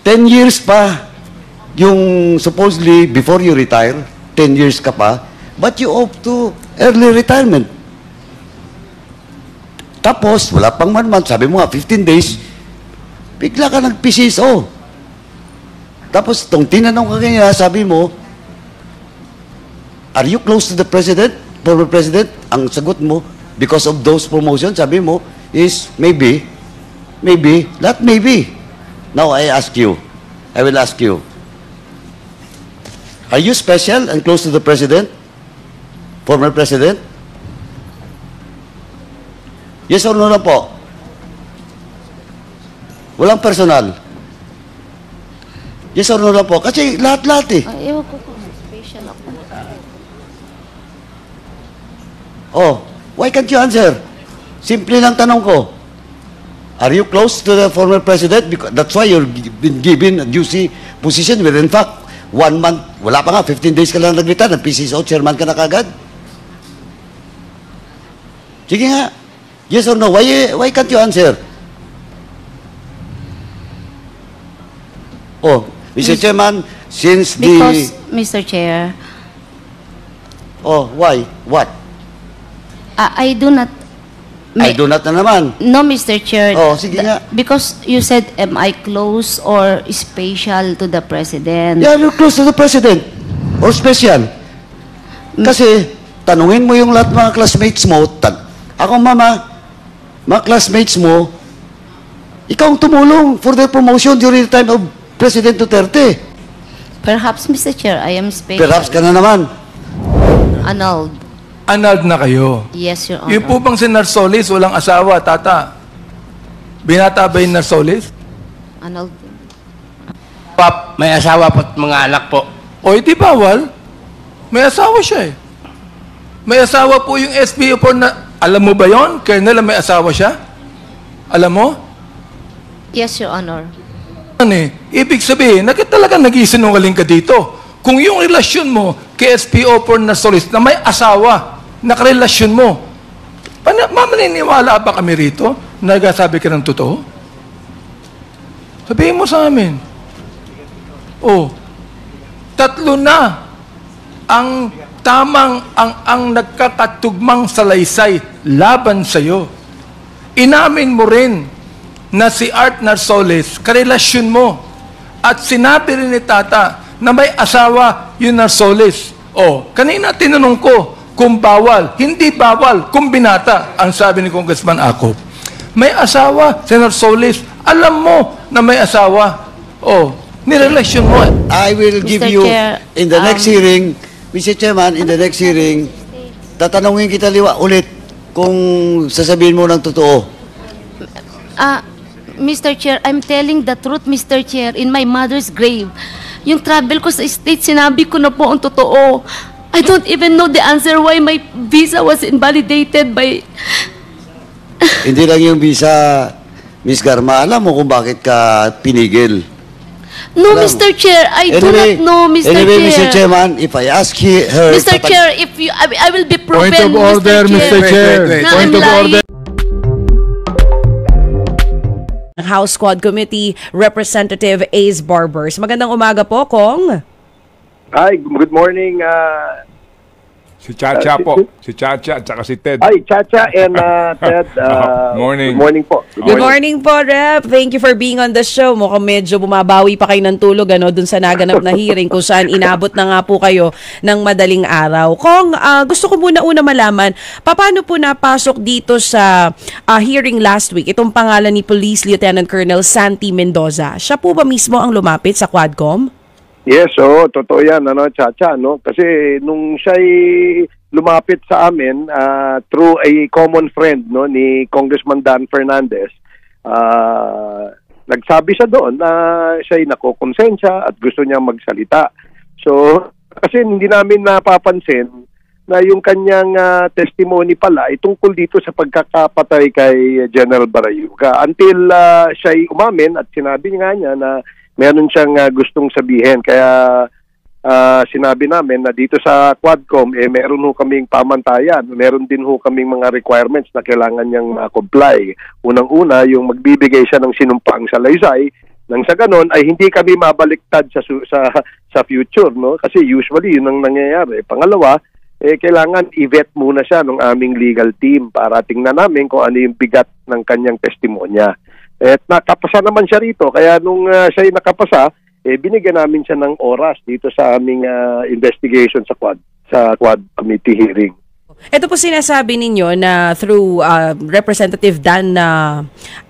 10 years pa yung supposedly before you retire, 10 years ka pa, but you opt to early retirement. Tapos, wala pang 1 month, sabi mo nga, 15 days, bigla ka nag-PCSO. Tapos, itong tinanong ka kanya, sabi mo, are you close to the president, former president? Ang sagot mo, because of those promotions, sabi mo, is maybe, not maybe. Now, I will ask you, are you special and close to the president, former president? Yes or no na po? Walang personal. Yes or no na po? Kasi lahat-lahat eh. Ewan ko kung special ako. Oh, why can't you answer? Simple lang tanong ko. Are you close to the former president? Because that's why you've been given a juicy position where in fact, 1 month, wala pa nga, 15 days ka lang nag-retire, ng-PCSO, chairman ka na kagad. Sige nga. Yes or no? Why can't you answer? Oh, Mr. Chairman, since Because, Mr. Chair, Oh, why? What? I do not... I do not na naman. No, Mr. Chair. Oh, sige nga. Because you said, am I close or special to the President? Yeah, you're close to the president. Or special. Kasi, tanungin mo yung lahat mga classmates mo. Ako, mama, mga classmates mo, ikaw ang tumulong for their promotion during the time of President Duterte. Perhaps, Mr. Chair, I am special. Perhaps ka na naman. Annulled. Annulled na kayo. Yes, Your Honor. Yung po bang si Narsolis, walang asawa, tata? Binata ba yung Narsolis? Annulled. Pap, may asawa po at mga anak po. O, hindi bawal. May asawa siya eh. May asawa po yung SPO4 na... Alam mo ba yon? Colonel, may asawa siya? Alam mo? Yes, Your Honor. Ano eh? Ibig sabihin, talaga nag-isinungaling ka dito. Kung yung relasyon mo kay SPO4 na solis na may asawa, nakarelasyon mo, maniniwala ba kami rito? Nagsasabi ka ng totoo? Sabihin mo sa amin. Oh, 3 na ang ang nagkakatugmang salaysay laban sa'yo. Inamin mo rin na si Art Narsoles, karelasyon mo. At sinabi rin ni Tata na may asawa yung Narsoles. O, kanina tinanong ko kung bawal. Hindi bawal kung binata, ang sabi ni Congressman Acop. May asawa si Narsoles. Alam mo na may asawa. O, nirelasyon mo. I will give Mr. you, Chair, in the next hearing, Mr. Chairman, in the next hearing, tatanungin kita ulit kung sasabihin mo ng totoo. Mr. Chair, I'm telling the truth, Mr. Chair, in my mother's grave. Yung travel ko sa state, sinabi ko na po ang totoo. I don't even know the answer why my visa was invalidated by... Hindi lang yung visa, Miss Garma, alam mo kung bakit ka pinigil. No, Mr. Chair, I do not know, Mr. Anyway, Chair. Mr. Chairman, if I ask her... Mr. Chair, if you, I will be proven, Point of order, Mr. Chair. na Point I'm of order. lying. House Squad Committee Representative Ace Barbers. Magandang umaga po, Kong. Hi, good morning. Si Chacha po. Si Chacha at saka si Ted. Hi, Chacha and Ted. Morning. Good morning po. Good morning po, Rep. Thank you for being on the show. Mukhang medyo bumabawi pa kayo ng tulog dun sa naganap na hearing kung saan inabot na nga po kayo ng madaling araw. Kong, gusto ko muna malaman, paano po napasok dito sa hearing last week itong pangalan ni Police Lieutenant Colonel Santi Mendoza? Siya po ba mismo ang lumapit sa Quadcom? Yes, totoo yan, Chacha, no? Kasi nung siya'y lumapit sa amin through a common friend, no, ni Congressman Dan Fernandez, nagsabi siya doon na siya'y nakokonsensya at gusto niya magsalita. So, kasi hindi namin napapansin na yung kanyang testimony pala ay tungkol dito sa pagkakapatay kay General Barayuga. Until siya'y umamin at sinabi nga niya na meron siyang gustong sabihin. Kaya sinabi namin na dito sa Quadcom, meron ho kaming pamantayan. Meron din ho kaming mga requirements na kailangan niyang comply. Unang-una, yung magbibigay siya ng sinumpaang salaysay Nang sa ganon ay hindi kami mabaliktad sa future, no? Kasi usually yun ang nangyayari. Pangalawa, kailangan i-vet muna siya ng aming legal team para tingnan namin kung ano yung bigat ng kanyang testimonya. At nakapasa naman siya rito, kaya nung siya nakapasa, binigyan namin siya ng oras dito sa aming investigation sa Quad Committee hearing. Ito po sinasabi ninyo na through Representative Dan na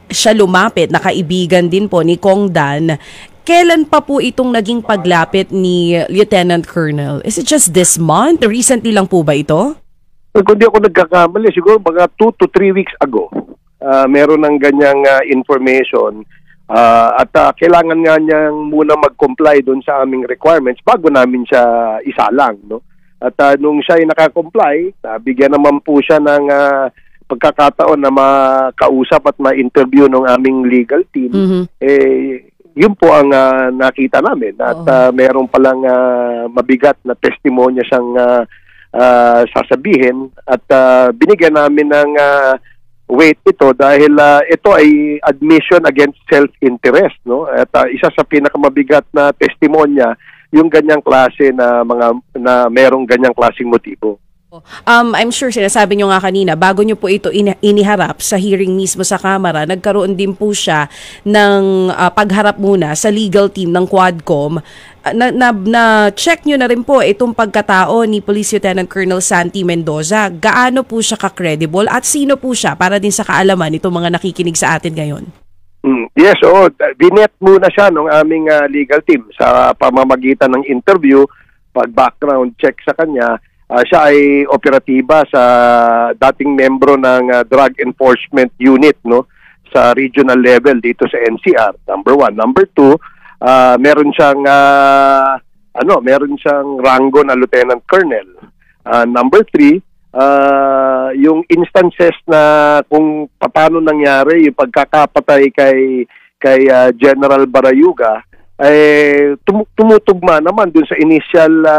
siya lumapit, na kaibigan din po ni Kong Dan. Kailan pa po itong naging paglapit ni Lieutenant Colonel? Is it just this month? Recently lang po ba ito? Kung di ako nagkakamali, siguro mga 2 to 3 weeks ago, meron ng ganyang information at kailangan nga niyang muna mag-comply doon sa aming requirements bago namin siya isalang, no? At nung siya ay nakakomply, bigyan naman po siya ng pagkakataon na makausap at ma-interview ng aming legal team. Yun po ang nakita namin. At meron palang mabigat na testimonya siyang sasabihin. At binigyan namin ng weight ito dahil ito ay admission against self-interest, no? At isa sa pinakamabigat na testimonya yung ganyang klase na merong ganyang klaseng motibo. I'm sure sinasabi nyo nga kanina, bago nyo po ito iniharap sa hearing mismo sa Kamara, nagkaroon din po siya ng pagharap muna sa legal team ng Quadcom. Na-check nyo na rin po itong pagkatao ni Police Lieutenant Colonel Santi Mendoza. Gaano po siya ka-credible at sino po siya para din sa kaalaman itong mga nakikinig sa atin ngayon? Yes, binet muna siya ng aming legal team sa pamamagitan ng interview, pag-background check sa kanya. Siya ay operatiba sa dating membro ng Drug Enforcement Unit, no, sa regional level dito sa NCR. Number 1. Number 2, meron siyang rango na Lieutenant Colonel. Number 3, yung instances na kung paano nangyari yung pagkakapatay kay General Barayuga ay tumutugma naman dun sa initial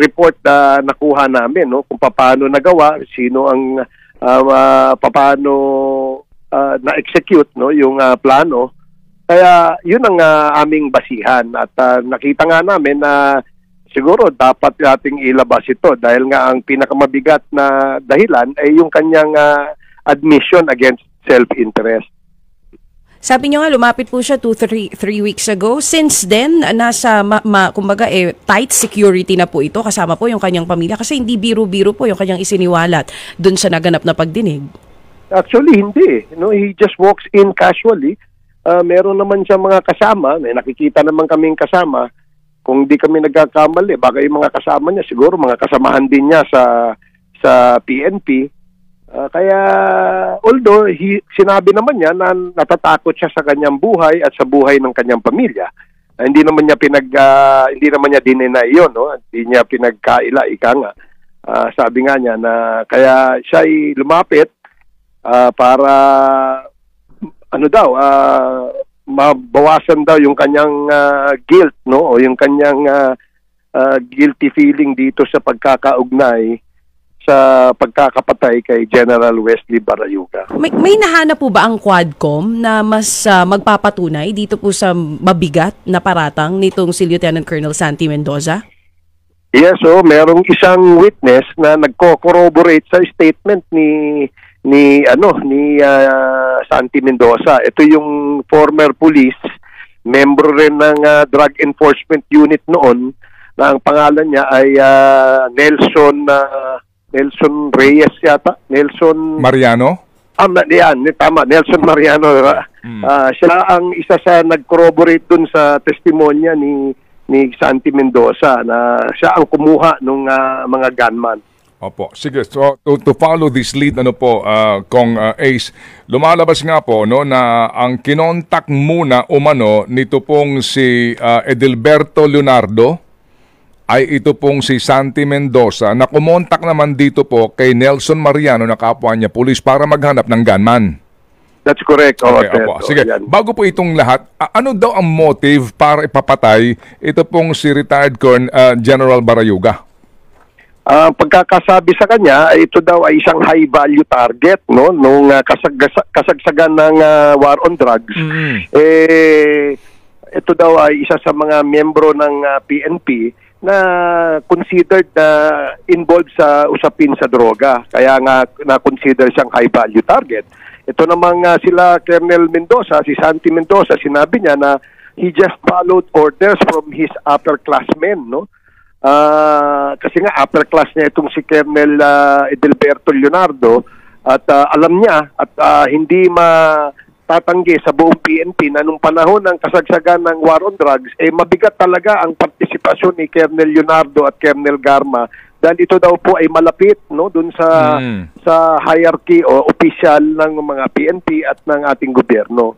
report na nakuha namin, no, kung paano nagawa, sino ang paano na-execute, no, yung plano. Kaya yun ang aming basihan at nakita nga namin na siguro dapat nating ilabas ito dahil nga ang pinakamabigat na dahilan ay yung kanyang admission against self-interest. Sabi nyo nga, lumapit po siya 2-3 weeks ago. Since then, nasa kumbaga tight security na po ito kasama po yung kanyang pamilya kasi hindi biro-biro po yung kanyang isiniwalat dun sa naganap na pagdinig. Actually, hindi. No, he just walks in casually. Meron naman siya mga kasama. May nakikita naman kaming kasama. Kung di kami nagkakamali, baka yung mga kasama niya, siguro mga kasamahan din niya sa PNP. Kaya although sinabi naman niya na natatakot siya sa kanyang buhay at sa buhay ng kanyang pamilya, hindi naman niya dinenay yun, no? Hindi niya pinagkaila, ika nga. Sabi nga niya na kaya siya ay lumapit para mabawasan daw yung kanyang guilt, no, o yung kanyang guilty feeling dito sa pagkakaugnay sa pagkakapatay kay General Wesley Barayuga. May nahanap po ba ang Quadcom na mas magpapatunay dito po sa mabigat na paratang nitong si Lieutenant Colonel Santi Mendoza? Yes, merong isang witness na nagko-corroborate sa statement ni Santi Mendoza. Ito yung former police, membro rin ng Drug Enforcement Unit noon, na ang pangalan niya ay Nelson Reyes yata. Nelson Mariano? Tama. Nelson Mariano. Siya ang isa sa nag-corroborate dun sa testimonya ni Santi Mendoza na siya ang kumuha ng mga gunman. Opo. Sige, so to follow this lead, Kong Ace, lumalabas nga po, no, na ang kinontak muna nito pong si Edelberto Leonardo ay ito pong si Santi Mendoza na kumontak naman dito po kay Nelson Mariano na kapwa niya pulis para maghanap ng gunman. That's correct. Okay, opo. Sige, bago po itong lahat, ano daw ang motive para ipapatay ito pong si retired General Barayuga? pagkakasabi sa kanya, ito daw ay isang high value target, no, nung kasagsagan ng war on drugs. Ito daw ay isa sa mga miyembro ng PNP na considered na involved sa usapin sa droga. Kaya nga na-consider siyang high-value target. Ito namang sila Colonel Mendoza, si Santi Mendoza, sinabi niya na he just followed orders from his upperclassmen, no? Kasi nga upper-class niya itong si Colonel Edelberto Leonardo at alam niya at hindi tatanggi sa buong PNP na nung panahon ng kasagsagan ng war on drugs, mabigat talaga ang partisipasyon ni Colonel Leonardo at Colonel Garma dahil ito daw po ay malapit, no, dun sa hierarchy o official ng mga PNP at ng ating gobyerno.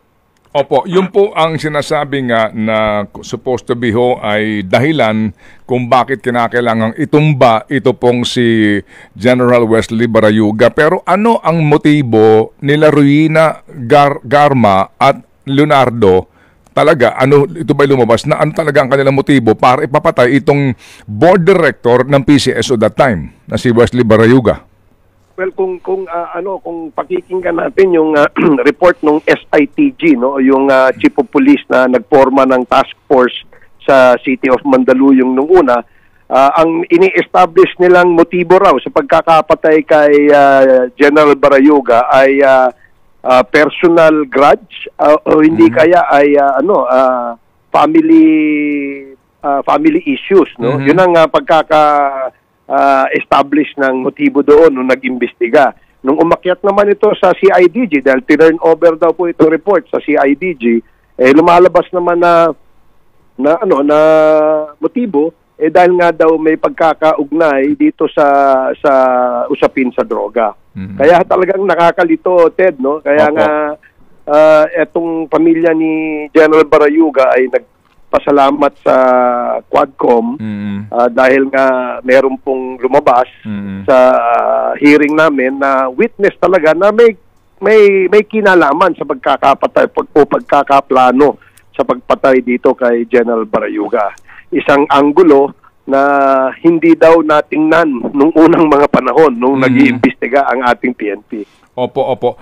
Opo, yun po ang sinasabi nga na supposed to be ho ay dahilan kung bakit kinakailangang itumba ito pong si General Wesley Barayuga. Pero ano ang motibo nila Ruina, Garma at Leonardo? Talaga, ano, ito ba'y lumabas na ano talaga ang kanilang motibo para ipapatay itong board director ng PCSO that time na si Wesley Barayuga? Well, kung pakikinggan natin yung report ng SITG, no, yung Chief of Police na nagporma ng task force sa City of Mandaluyong nung una, ang ini-establish nilang motibo raw sa pagkakapatay kay General Barayuga ay personal grudge o hindi kaya ay family issues, no. Yun ang establish ng motibo doon nung nag-imbestiga. Nung umakyat naman ito sa CIDG, dahil turn over daw po itong report sa CIDG, lumalabas naman na motibo, dahil nga daw may pagkakaugnay dito sa usapin sa droga. Kaya talagang nakakalito, Ted, no? Kaya nga etong pamilya ni General Barayuga ay nagpasalamat sa Quadcom dahil nga meron pong lumabas sa hearing namin na witness talaga na may kinalaman sa pagkakapatay o pagkakaplano sa pagpatay dito kay General Barayuga. Isang anggulo na hindi daw natingnan nung unang mga panahon nung nag-iimbestiga ang ating PNP. Opo.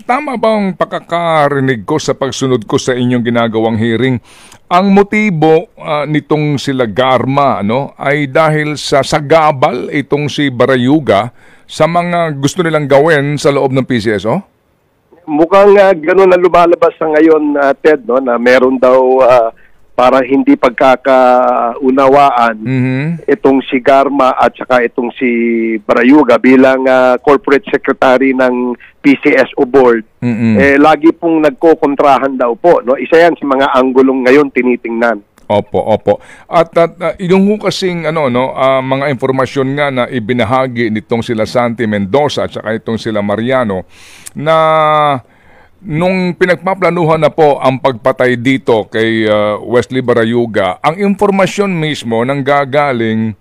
Tama bang pagkakarinig ko sa pagsunod ko sa inyong ginagawang hearing? Ang motibo nitong sila Garma ay dahil sa sagabal itong si Barayuga sa mga gusto nilang gawin sa loob ng PCSO? Mukhang gano'n na lumalabas sa ngayon, Ted, no, na meron daw parang hindi pagkakaunawaan itong si Garma at saka itong si Barayuga bilang corporate secretary ng PCSO board. Lagi pong nagkokontrahan daw po, no? Isa yan sa mga anggulong ngayon tinitingnan. Opo. At yung kasing mga informasyon nga na ibinahagi nitong sila Santi Mendoza at saka itong sila Mariano na nung pinagpaplanuhan na po ang pagpatay dito kay Wesley Barayuga, ang informasyon mismo nang gagaling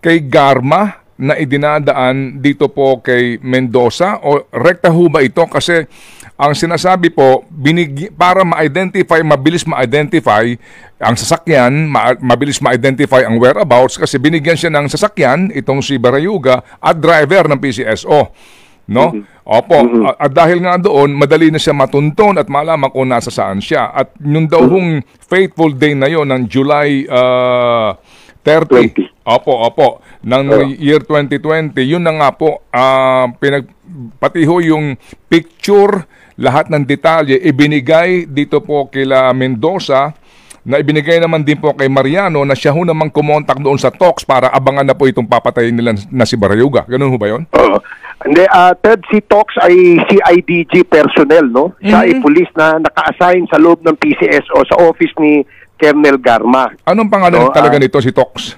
kay Garma na idinadaan dito po kay Mendoza o rekta ho ba ito? Kasi ang sinasabi po, para mabilis ma-identify ang sasakyan, mabilis ma-identify ang whereabouts kasi binigyan siya ng sasakyan, itong si Barayuga at driver ng PCSO. No? Opo. At dahil nga doon, madali na siya matunton at malaman kung nasa saan siya. At yung daw hong fateful day na yon ng July 30. Opo. Ng year 2020, yun na nga po, pati ho yung picture, lahat ng detalye, ibinigay dito po kila Mendoza, na ibinigay naman din po kay Mariano na siya ho namang kumontak doon sa talks para abangan na po itong papatayin nila na si Barayuga. Ganun ho ba yun? Hindi, Ted, si Tox ay CIDG personnel, no? Siya ay police na naka-assign sa loob ng PCSO sa office ni Colonel Garma. Anong pangalan talaga nito si Tox?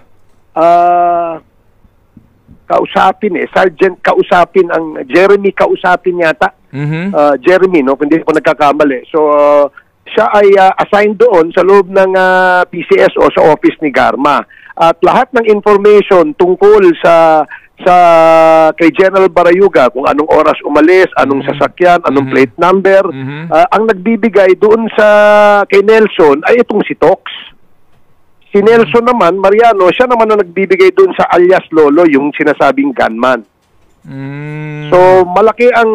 Sergeant Kausapin, ang Jeremy Kausapin yata. Jeremy, no? Kung hindi ko nagkakamali. So, siya ay assigned doon sa loob ng PCSO sa office ni Garma. At lahat ng information tungkol sa kay General Barayuga, kung anong oras umalis, anong sasakyan, anong plate number, ang nagbibigay doon kay Nelson ay itong si Tox. Si Nelson naman, Mariano, siya naman ang nagbibigay doon sa alias Lolo, yung sinasabing gunman. So, malaki ang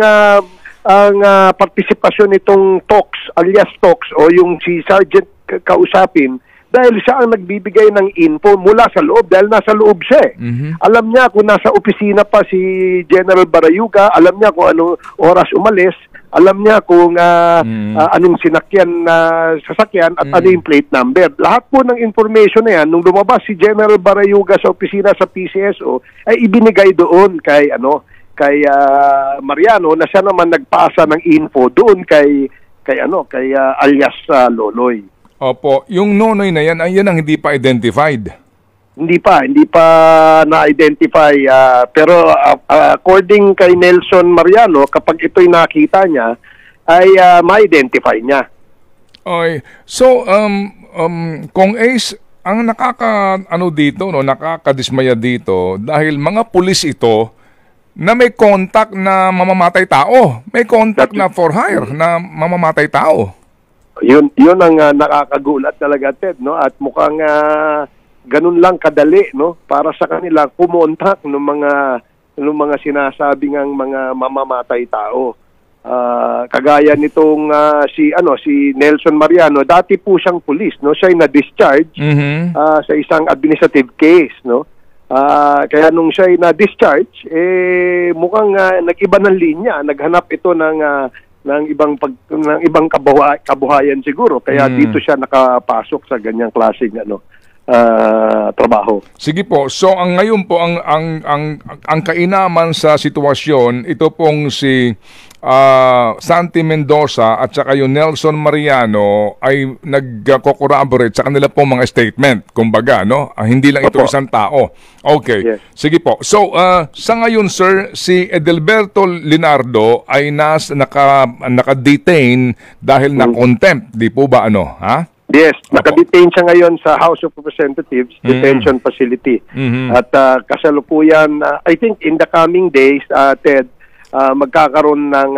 partisipasyon nitong Tox, alias Tox, o yung si Sergeant kausapin, dahil siya ang nagbibigay ng info mula sa loob, dahil nasa loob siya eh. Alam niya kung nasa opisina pa si General Barayuga, alam niya kung anong oras umalis, alam niya kung anong sasakyan at ano yung plate number. Lahat po ng information na yan, nung lumabas si General Barayuga sa opisina sa PCSO, ay ibinigay doon kay Mariano, na siya naman nagpasa ng info doon kay alias Loloy. Opo, yung nonoy na yan, yan ang hindi pa identified. Hindi pa na-identify, pero according kay Nelson Mariano, kapag ito'y nakita niya, ay ma-identify niya. Okay. So, Kong Ace, ang nakakadismaya dito, dahil mga pulis ito na may contact na mamamatay tao, may contact na for hire na mamamatay tao. Yun ang nakakagulat talaga, Ted, no? At mukhang ganun lang kadali, no, para sa kanila kumontak ng mga sinasabing ang mga mamamatay tao. Kagaya nitong si Nelson Mariano, dati po siyang pulis, no? Siya ay na-discharge sa isang administrative case, no? Kaya nung siya ay na-discharge, mukhang nag-iba ng linya, naghanap ito ng ibang kabuhayan siguro, kaya dito siya nakapasok sa ganyang klaseng trabaho. Sige po. So ngayon po ang kainaman sa sitwasyon, ito pong si Santi Mendoza at saka yung Nelson Mariano ay nagko-corroborate sa kanila pong mga statement. Kumbaga, no? Hindi lang ito isang tao. Okay. Yes. Sige po. So sa ngayon, sir, si Edelberto Linardo ay naka-detain dahil na contempt. Di po ba ha? Yes, naka-detain siya ngayon sa House of Representatives detention facility. At kasalukuyan, I think in the coming days, Ted, magkakaroon ng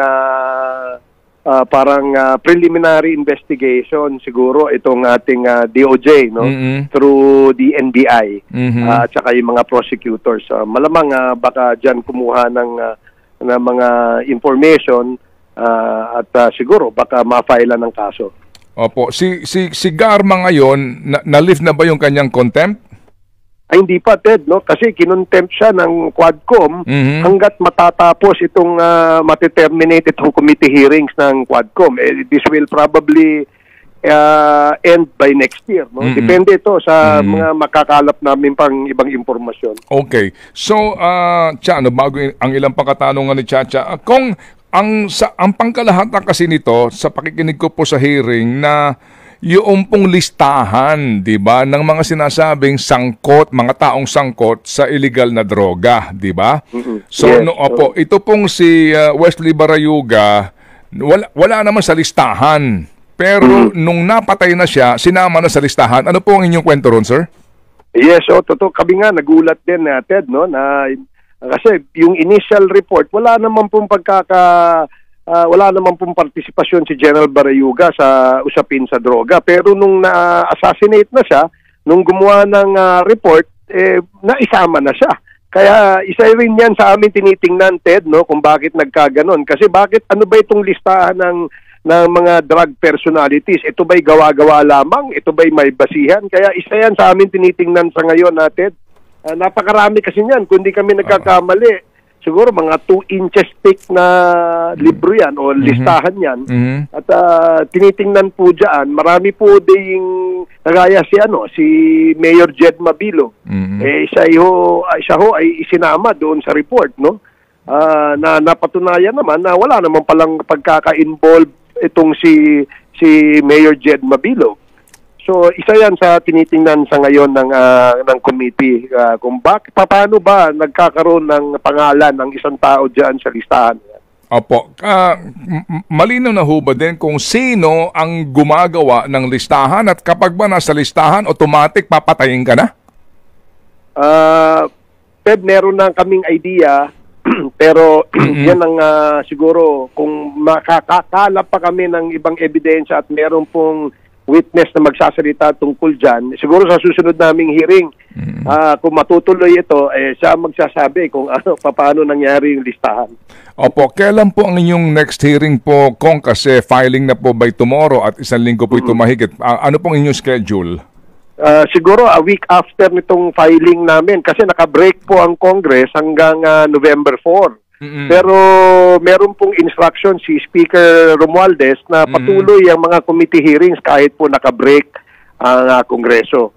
parang preliminary investigation siguro itong ating DOJ, no, through the NBI at saka yung mga prosecutors. Malamang baka diyan kumuha ng mga information at siguro baka ma-file ng kaso. Opo, si Garma ngayon, na-lift na ba yung kanyang contempt? Ay hindi pa, Ted, no? Kasi kinontempt siya ng Quadcom hanggat matatapos itong mateterminate itong committee hearings ng Quadcom. This will probably end by next year, no? Depende ito sa mga makakalap namin pang ibang impormasyon. Okay. So, bago ang ilang pangkatanungan ni Chacha, kung ang pangkalahatan kasi nito sa pakikinig ko po sa hearing na yung pong listahan, 'di ba, ng mga sinasabing sangkot, mga taong sangkot sa illegal na droga, 'di ba? So yes, ito pong si Wesley Barayuga wala naman sa listahan. Pero nung napatay na siya, sinama na sa listahan. Ano po ang inyong kwento ron, sir? Yes, totoo. Kami nga nagulat din, Ted, no, na kasi yung initial report, wala naman pong partisipasyon si General Barayuga sa usapin sa droga. Pero nung na-assassinate na siya, nung gumawa ng report, naisama na siya. Kaya isa rin yan sa amin tinitingnan, Ted, no, kung bakit nagkaganon. Kasi ano ba itong listahan ng mga drug personalities? Ito ba'y gawa-gawa lamang? Ito ba'y may basihan? Kaya isa yan sa amin tinitingnan sa ngayon, Ted. Napakarami kasi niyan. Kung di kami nagkakamali, siguro mga 2 inches thick na libro yan o listahan yan. At tinitingnan po dyan, marami po ding nagaya si Mayor Jed Mabilo. Siya ho ay isinama doon sa report, no? Na napatunayan naman na wala naman palang pagkaka-involve itong si Mayor Jed Mabilo. So isa yan sa tinitingnan sa ngayon ng committee kung paano ba nagkakaroon ng pangalan ng isang tao diyan sa listahan. Opo. Malinaw na ho ba din kung sino ang gumagawa ng listahan at kapag ba nasa listahan, automatic papatayin ka na? Ted, meron na kaming idea pero yan ang siguro kung makakakalap pa kami ng ibang ebidensya at meron pong witness na magsasalita tungkol dyan. Siguro sa susunod naming hearing, kung matutuloy ito, siya magsasabi kung paano nangyari yung listahan. Opo, kailan po ang inyong next hearing po, Kong? Kasi filing na po by tomorrow at 1 linggo po ito mahigit. Ano pong inyong schedule? Siguro a week after nitong filing namin kasi naka-break po ang Congress hanggang November 4. Pero meron pong instruction si Speaker Romualdez na patuloy ang mga committee hearings kahit po naka-break ang Kongreso.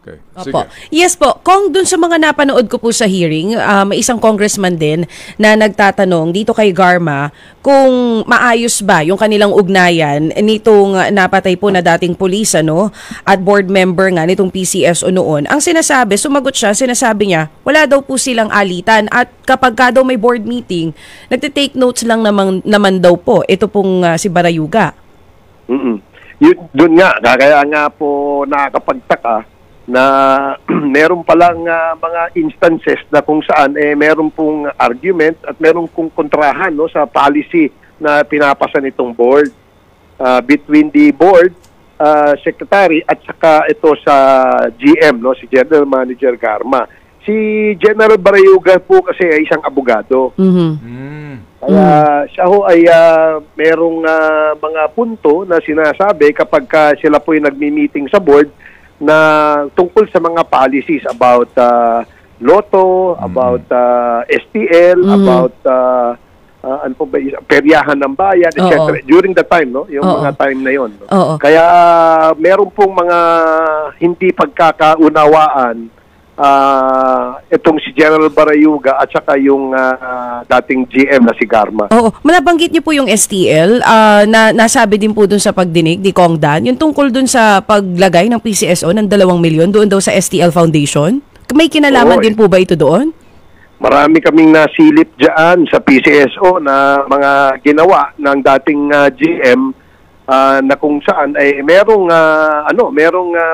Okay. Opo. Sige. Yes po. Kung dun sa mga napanood ko po sa hearing, may isang congressman din na nagtatanong dito kay Garma kung maayos ba yung kanilang ugnayan nitong napatay po na dating pulis at board member nga nitong PCSO noon. Ang sumagot siya, sinasabi niya, wala daw po silang alitan at kapag ka daw may board meeting, nagte-take notes lang naman daw po. Ito pong si Barayuga. Doon nga, kaya nga po nakakapagtaka na meron palang mga instances na kung saan meron pong argument at meron pong kontrahan sa policy na pinapasa nitong board between the board secretary at saka ito sa GM, si General Manager Garma. Si General Barayuga po kasi ay isang abogado. Kaya siya ho ay merong mga punto na sinasabi kapag sila po ay nagmi-meeting sa board na tungkol sa mga policies about Lotto, about STL, about ano po ba, peryahan ng bayan, etc. During the time, yung mga time na yon. Kaya meron pong mga hindi pagkakaunawaan itong si General Barayuga at saka yung dating GM na si Garma. Oo. Nabanggit niyo po yung STL na nasabi din po dun sa pagdinig ni Kong Dan, yung tungkol dun sa paglagay ng PCSO ng 2 milyon doon daw sa STL Foundation. May kinalaman din po ba ito doon? Marami kaming nasilip dyan sa PCSO na mga ginawa ng dating GM na kung saan ay merong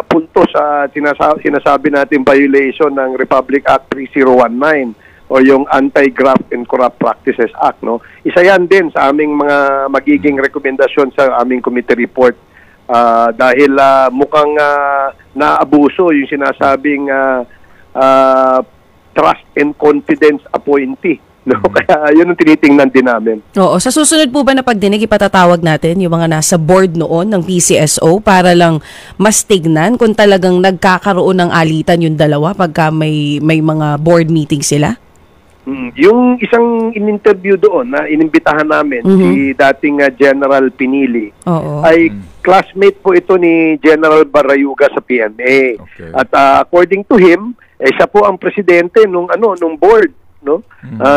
punto sa sinasabi natin violation ng Republic Act 3019 o yung Anti-Graft and Corrupt Practices Act, Isa yan din sa aming mga magiging rekomendasyon sa aming committee report dahil mukhang naabuso yung sinasabing trust and confidence appointee. Kaya yun ang tinitingnan din namin. Oo. Sa susunod po ba na pagdinig, ipatatawag natin yung mga nasa board noon ng PCSO para lang mas tignan kung talagang nagkakaroon ng alitan yung dalawa pagka may mga board meeting sila? Yung isang in-interview doon na inimbitahan namin, si dating General Pinili, ay classmate po ito ni General Barayuga sa PMA. Okay. At according to him, siya po ang presidente nung board.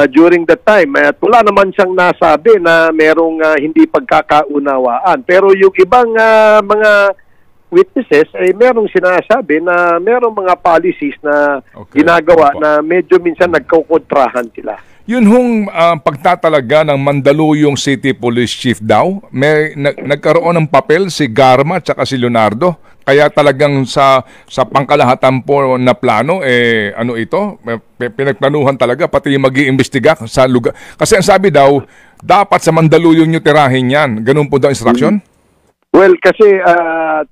During that time at wala naman siyang nasabi na merong hindi pagkakaunawaan, pero yung ibang mga witnesses ay merong sinasabi na merong mga policies na ginagawa na medyo minsan nagkukontrahan sila. Yun hong pagtatalaga ng Mandaluyong City Police Chief daw, may nagkaroon ng papel si Garma at saka si Leonardo. Kaya talagang sa pangkalahatan po na plano, ito, pinagplanuhan talaga, pati yung mag-iimbestiga sa lugar. Kasi ang sabi daw, dapat sa Mandaluyong nyo tirahin yan. Ganun po daw instruction? Well, kasi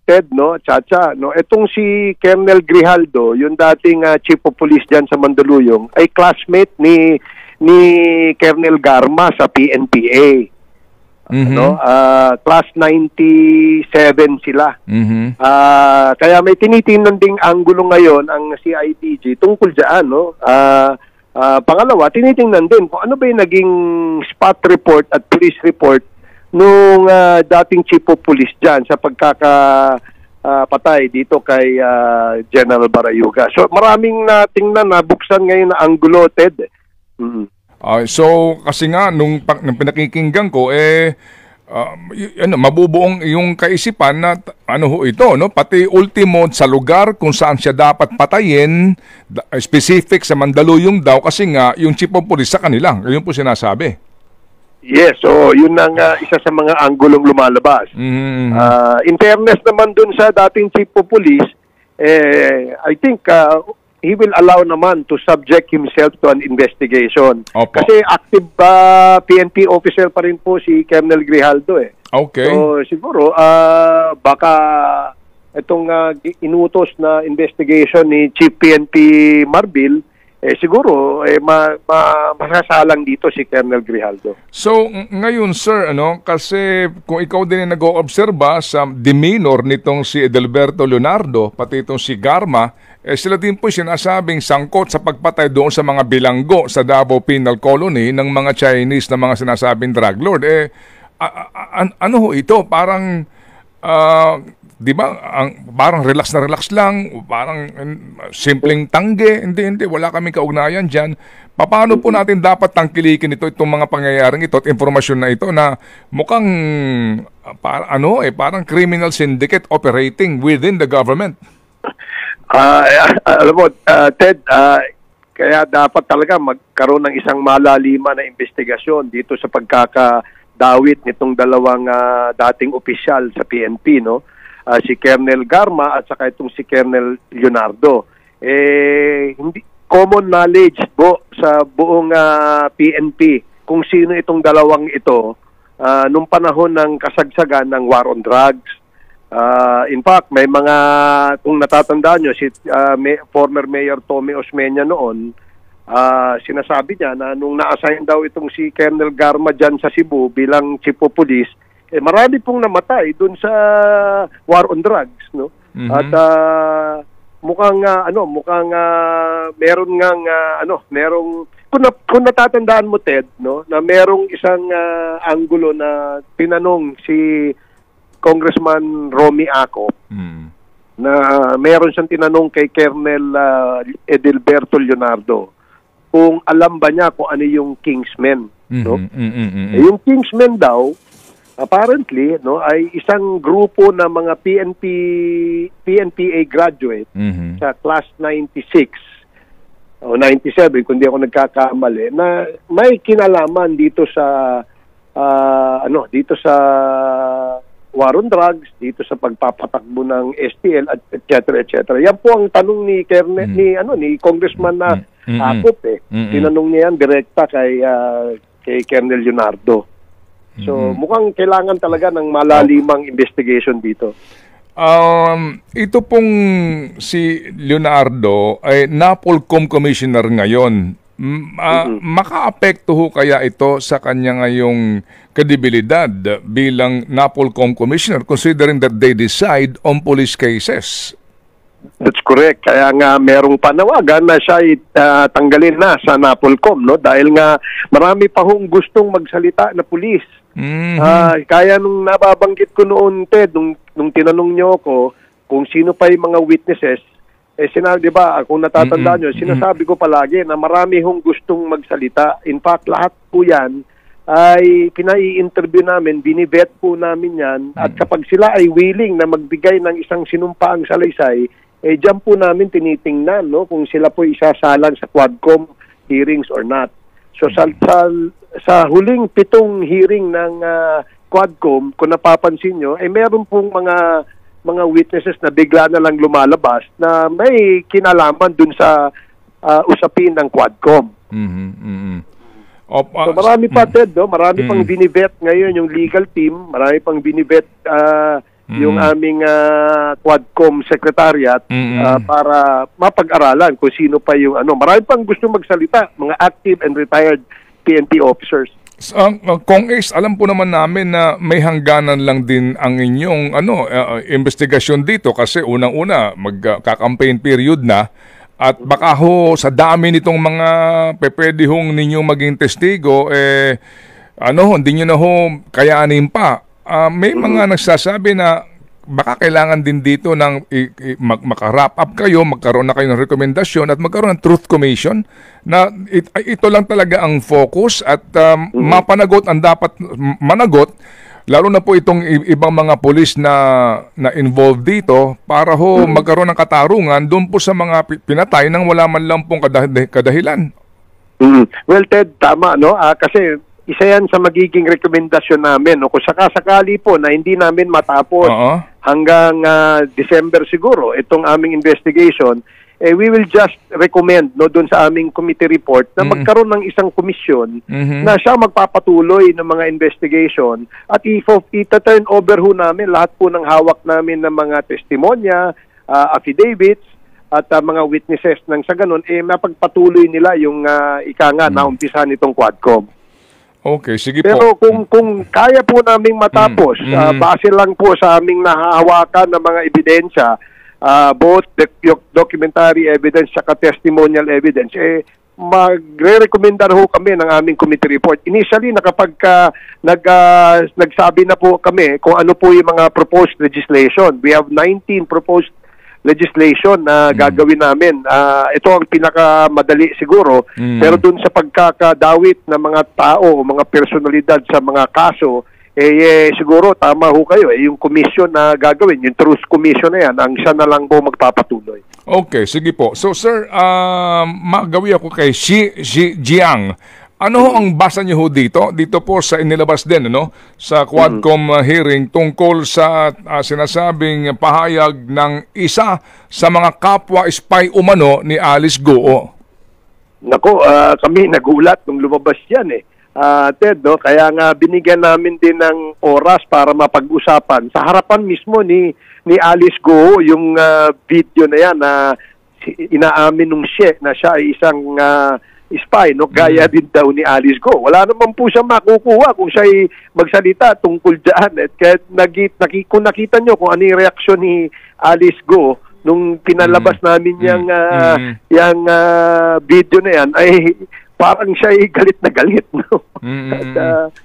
Ted, Chacha, itong si Colonel Grijaldo, yung dating Chief of Police dyan sa Mandaluyong, ay classmate ni Colonel Garma sa PNPA. Class 97 sila. Kaya may tinitingnan ding anggulo ngayon ang CIDG tungkol diyan, pangalawa, tinitingnan din kung ano ba yung naging spot report at police report nung dating Chief of Police diyan sa pagkakapatay dito kay General Barayuga. So maraming natingnan na buksan ngayon na anggulo, Ted. So kasi nga nung pinakikinggan ko mabubuong yung kaisipan na ito, pati ultimo sa lugar kung saan siya dapat patayin, specific sa Mandaluyong daw kasi nga yung Chief of Police sa kanila, yun po sinasabi. Yes, so yun ang isa sa mga anggulong lumalabas. In fairness naman dun sa dating Chief of Police, I think he will allow naman to subject himself to an investigation. Opo. Kasi active PNP officer pa rin po si Colonel Grijaldo eh. Okay. So siguro baka itong inutos na investigation ni Chief PNP Marbil, siguro masasalang dito si Colonel Grijaldo. So, ngayon sir, kasi kung ikaw din ang nag-oobserba sa demeanor nitong si Edelberto Leonardo, pati itong si Garma, sila din po sinasabing sangkot sa pagpatay doon sa mga bilanggo sa Davao Penal Colony ng mga Chinese na mga sinasabing drug lord. Ano ho ito? Parang, di ba, parang relax na relax lang, parang simpleng tangge, hindi, wala kaming kaugnayan dyan. Paano po natin dapat tangkilikin itong mga pangyayaring ito at informasyon na ito na mukhang parang criminal syndicate operating within the government? Alam mo, Ted, kaya dapat talaga magkaroon ng isang malaliman na investigasyon dito sa pagkakadawit nitong dalawang dating opisyal sa PNP, no? Si Colonel Garma at saka itong si Colonel Leonardo. Hindi common knowledge po sa buong PNP kung sino itong dalawang ito nung panahon ng kasagsagan ng war on drugs. In fact, may mga, kung natatandaan nyo, si former Mayor Tommy Osmeña noon, sinasabi niya na nung na-assign daw itong si Colonel Garma dyan sa Cebu bilang chief of police, marami pong namatay dun sa war on drugs, no? Mm-hmm. At mukhang meron ngang kung natatandaan mo, Ted, no, na merong isang anggulo na tinanong si Congressman Romy Ako na meron siyang tinanong kay Colonel Edelberto Leonardo kung alam ba niya kung ano yung Kingsmen, no? Yung Kingsmen daw apparently, no, ay isang grupo ng mga PNPA graduate sa class 96 o 97 kung di ako nagkakamali, na may kinalaman dito sa war on drugs, dito sa pagpapatakbo ng STL, etc. Yan po ang tanong ni Congressman na Akop Tinanong niya yan direkta kay Colonel Leonardo. So, mukhang kailangan talaga ng malalimang investigation dito. Ito pong si Leonardo ay NAPOLCOM Commissioner ngayon. Maka-apekto ho kaya ito sa kanya ngayong kredibilidad bilang NAPOLCOM Commissioner considering that they decide on police cases? That's correct. Kaya nga merong panawagan na siya tanggalin na sa NAPOLCOM, no? Dahil nga marami pa hong gustong magsalita na pulis. Kaya nung nababanggit ko noon, Ted, nung tinanong niyo ako kung sino pa yung mga witnesses, sinabi, di ba, kung natatandaan nyo, sinasabi ko palagi na marami hong gustong magsalita. In fact, lahat po yan ay pinai-interview namin, binivet po namin yan, at kapag sila ay willing na magbigay ng isang sinumpaang salaysay, dyan po namin tinitingnan, no, kung sila po isasalang sa Quadcom hearings or not. So sa huling 7 hearing ng Quadcom, kung napapansin nyo, meron pong mga witnesses na bigla na lang lumalabas na may kinalaman dun sa usapin ng Quadcom. So marami pa, Ted, no? Marami pang binivet ngayon yung legal team, marami pang binivet yung aming Quadcom Secretariat para mapag-aralan kung sino pa yung marami pang gusto magsalita, mga active and retired PNP officers. Kong Ace, alam po naman namin na may hangganan lang din ang inyong investigasyon dito kasi unang-una magka-campaign period na at baka ho sa dami nitong mga pwede hong ninyong maging testigo hindi nyo na ho kayanin pa. May mga nagsasabi na baka kailangan din dito ng maka-wrap up kayo, magkaroon na kayo ng rekomendasyon at magkaroon ng truth commission na ito lang talaga ang focus at mapanagot ang dapat managot, lalo na po itong ibang mga pulis na involved dito para ho magkaroon ng katarungan doon po sa mga pinatay nang wala man lang pong kadahilan. Well, Ted, tama, no? Kasi isa yan sa magiging rekomendasyon namin, no? Kung sakasakali po na hindi namin matapos hanggang December siguro itong aming investigation, we will just recommend doon sa aming committee report na magkaroon ng isang komisyon na siya magpapatuloy ng mga investigation at ita-turn over ho namin lahat po ng hawak namin ng mga testimonya, affidavits at mga witnesses nang sa ganun mapagpatuloy nila yung na umpisa nitong Quadcom. Okay, sige po. Pero kung kaya po naming matapos, base lang po sa aming nahahawakan ng mga ebidensya, both documentary evidence at testimonial evidence, magre-recommendar ho kami ng aming committee report. Initially, nagsabi na po kami kung ano po yung mga proposed legislation. We have 19 proposed legislation na gagawin namin. Ito ang pinakamadali siguro, pero dun sa pagkakadawit ng mga tao, mga personalidad sa mga kaso, siguro tama ho kayo. Yung commission na gagawin, yung Truth Commission na yan, ang siya na lang po magpapatuloy. Okay, sige po. So sir, magawi ako kay Jiang. Ano ho ang basa niyo ho dito? Dito po sa inilabas din, sa Quadcom hearing tungkol sa sinasabing pahayag ng isa sa mga kapwa spy umano ni Alice Guo. Nako, kami nagulat nung lumabas yan Ted, kaya nga binigyan namin din ng oras para mapag-usapan sa harapan mismo ni Alice Guo yung video na yan na inaamin nung na siya ay isang spy, gaya din daw ni Alice Guo. Wala naman po siya makukuha kung siya ay magsalita tungkol dyan. At kahit kung nakita nyo kung ano yung reaksyon ni Alice Guo nung pinalabas namin yung video na yan, ay parang siya ay galit na galit. At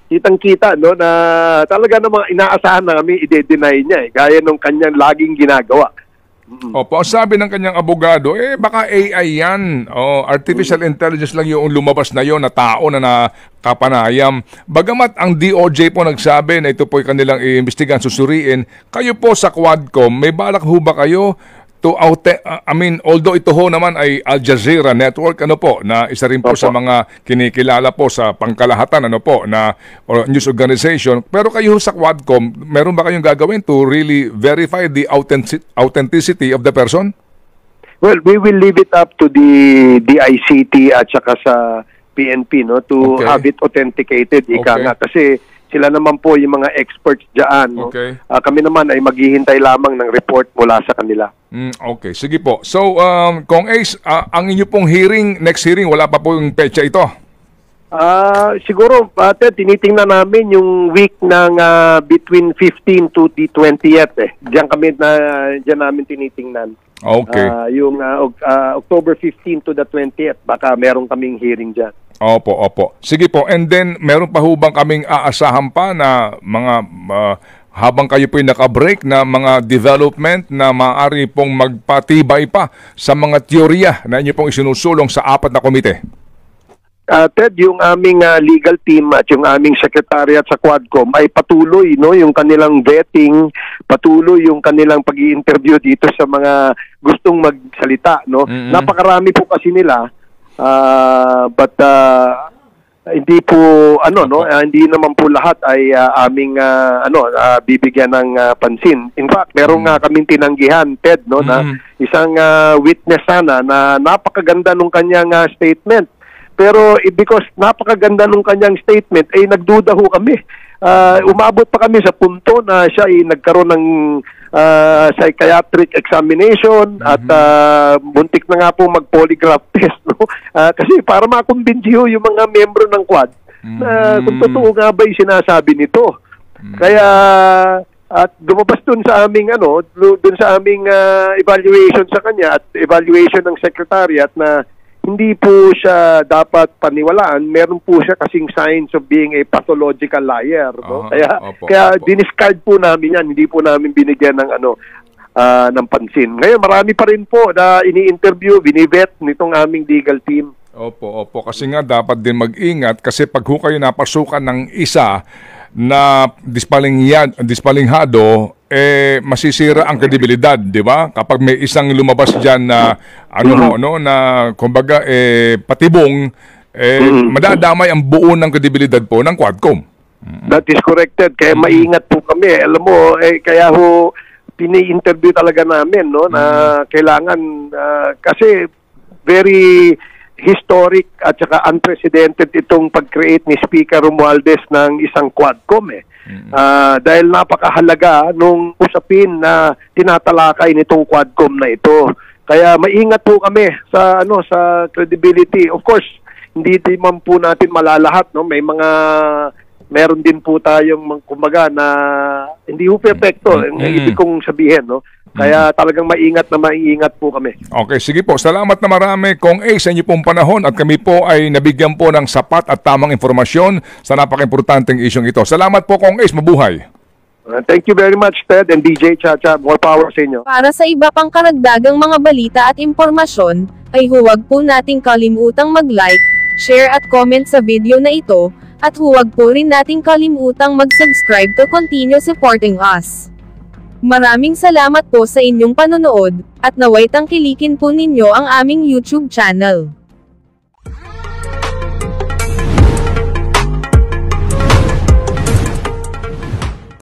kitang-kita na talaga namang inaasahan na kami ide-deny niya gaya nung kanyang laging ginagawa. Opo, ang sabi ng kanyang abogado, baka AI yan. Artificial intelligence lang yung lumabas na yon na tao na nakapanayam. Bagamat ang DOJ po nagsabi na ito po yung kanilang iimbestigahan, susuriin, kayo po sa Quadcom, may balak ho ba kayo to although ito ho naman ay Al Jazeera Network, na isa rin po sa mga kinikilala po sa pangkalahatan, na news organization. Pero kayo sa Quadcom, meron ba kayong gagawin to really verify the authenticity of the person? Well, we will leave it up to the DICT at saka sa PNP to have it authenticated. Kasi sila naman po yung mga experts dyan. Kami naman ay maghihintay lamang ng report mula sa kanila. Okay, sige po. So, Kong Ace, ang inyo pong next hearing, wala pa po yung petsa ito? Siguro, tinitingnan namin yung week ng between 15 to the 20th. Diyan namin tinitingnan. Okay. Yung October 15 to the 20th, baka meron kaming hearing dyan. Opo. Sige po. And then, meron pa ho bang kaming aasahan pa na mga, habang kayo po'y naka-break, na mga development na maaari pong magpatibay pa sa mga teorya na inyo pong isinusulong sa 4 na komite? Ted, yung aming legal team at yung aming secretariat sa Quadcom ay patuloy yung kanilang vetting, patuloy yung kanilang pag-i-interview dito sa mga gustong magsalita. Napakarami po kasi nila. But hindi po hindi naman po lahat ay aming bibigyan ng pansin. In fact, meron nga kaming tinanggihan, Ted, na isang witness sana na napakaganda nung kanyang statement. Pero because napakaganda nung kanyang statement, ay nagduda ho kami. Umabot pa kami sa punto na siya ay nagkaroon ng psychiatric examination at muntik na nga po mag-polygraph test. Kasi para makumbinsi ho yung mga membro ng Quad na kung totoo nga ba yung sinasabi nito. Kaya at lumabas dun sa aming evaluation sa kanya at evaluation ng secretariat na hindi po siya dapat paniwalaan. Meron po siya kasing signs of being a pathological liar. Kaya diniscard po namin yan. Hindi po namin binigyan ng ng pansin. Ngayon, marami pa rin po na ini-interview, binivet nitong aming legal team. Opo. Kasi nga dapat din mag-ingat kasi pag kayo napasukan ng isa na dispalinghado, masisira ang kredibilidad, di ba? Kapag may isang lumabas diyan na na kumbaga patibong, madadamay ang buo ng kredibilidad po ng Quadcom. That is corrected. Kaya maingat po kami. Alam mo, kaya ho ini-interview talaga namin, no, na kailangan kasi very historic at saka unprecedented itong pag-create ni Speaker Romualdez ng isang Quadcom dahil napakahalaga nung usapin na tinatalakay nitong Quadcom na ito. Kaya maingat po kami sa sa credibility. Of course, hindi man po natin malalahat, no, meron din po tayong kumbaga na hindi po perfecto, ibig kong sabihin, no. Kaya talagang maingat po kami. Okay, sige po. Salamat na marami, Kong A, sa inyo pong panahon at kami po ay nabigyan po ng sapat at tamang informasyon sa napaka-importanteng isyong ito. Salamat po, Kong A. Mabuhay. Thank you very much, Ted and DJ Chacha. More power sa inyo. Para sa iba pang karagdagang mga balita at impormasyon, ay huwag po nating kalimutang mag-like, share at comment sa video na ito, at huwag po rin nating kalimutang mag-subscribe to continue supporting us. Maraming salamat po sa inyong panonood, at naway tangkilikin po ninyo ang aming YouTube channel.